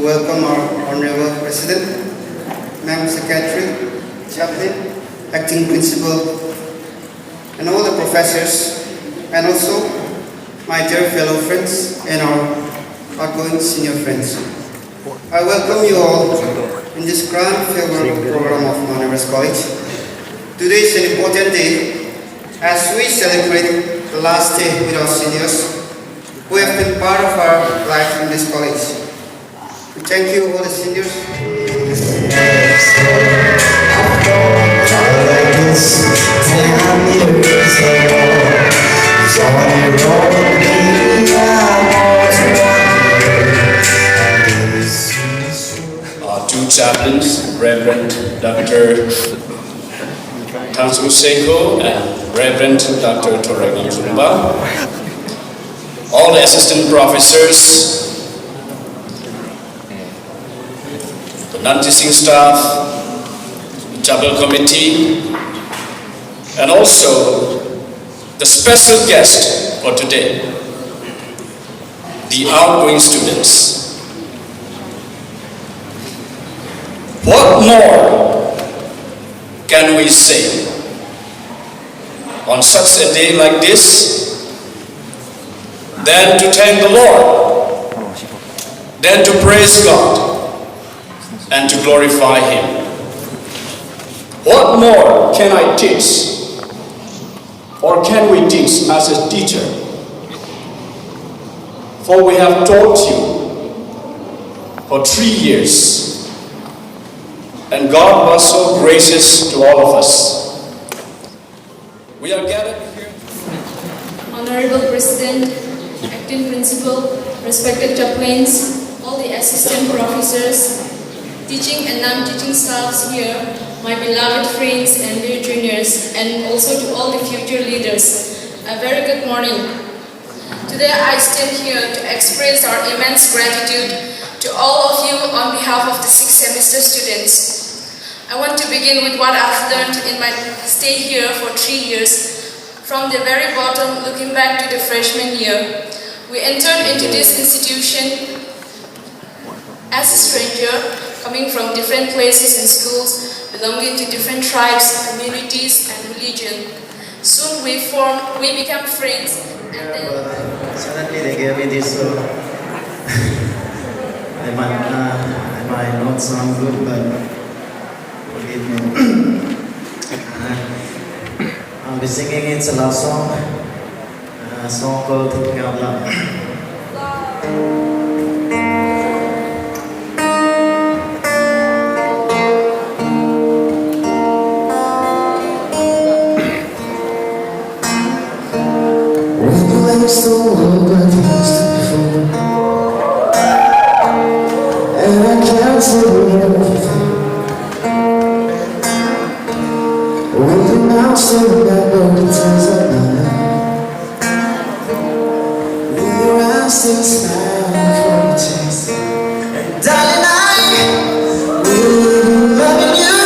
welcome our Honorable President, Ma'am Secretary, Chaplain, Acting Principal, and all the professors, and also my dear fellow friends and our outgoing senior friends. I welcome you all in this grand farewell program of Everest College. Today is an important day as we celebrate the last day with our seniors who have been part of our life in this college. We thank you, all the seniors. Our two chaplains, Reverend Dr. Tansu Seko and Reverend Dr. Toregam Zumba, all the assistant professors, the non-teaching staff, the chapel committee, and also the special guest for today, the outgoing students. What more can we say on such a day like this than to thank the Lord, than to praise God and to glorify Him? What more can I teach, or can we teach as a teacher? For we have taught you for 3 years, and God was so gracious to all of us. We are gathered here. Honorable President, Acting Principal, respected chaplains, all the assistant professors, teaching and non-teaching staffs here, my beloved friends and dear juniors, and also to all the future leaders, a very good morning. Today I stand here to express our immense gratitude to all of you on behalf of the 6th semester students. I want to begin with what I've learned in my stay here for 3 years. From the very bottom, looking back to the freshman year, we entered into this institution as a stranger, coming from different places and schools, belonging to different tribes, communities, and religion. Soon we became friends, and then suddenly they gave me this. I might not sound good, but forgive me. I'll be singing. It's a love song, a song called Thinking Out Loud. It's the world I've used before, and I can't say everything. When the mouse staring at no details of my life, with your eyes still smiling for a taste. And darling, I will be loving you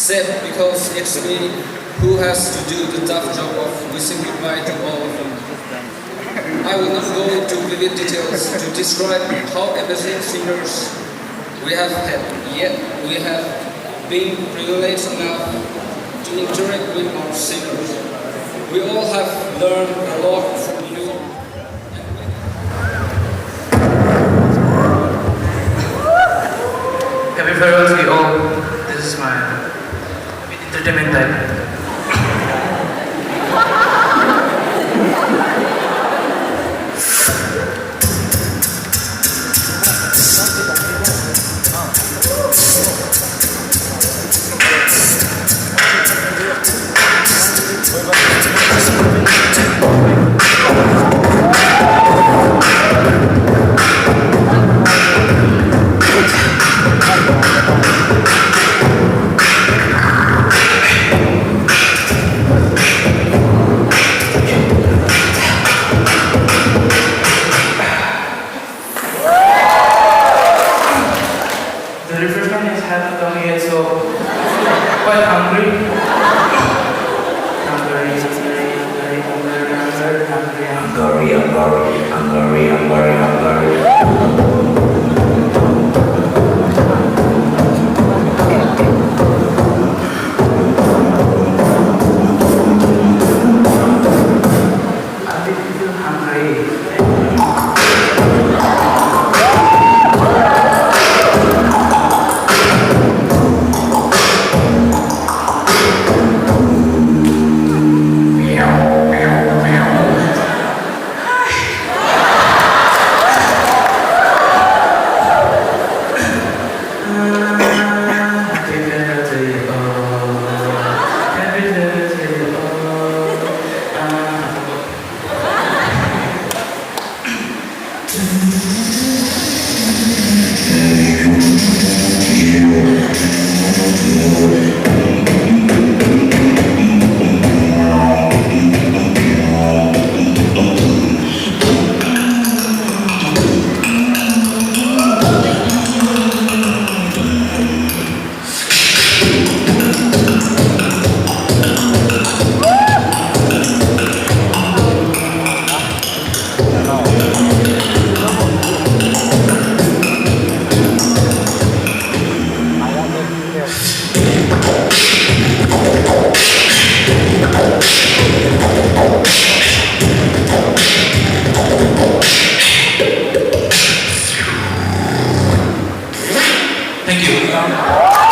safe because it's me who has to do the tough job of wishing goodbye to all of them. I will not go into vivid details to describe how amazing singers we have had, yet we have been privileged enough to interact with our singers. We all have learned a lot from you. Happy farewell to you all. This is my entertainment time. The refreshment is half come here, so quite hungry. I feel hungry. Thank you.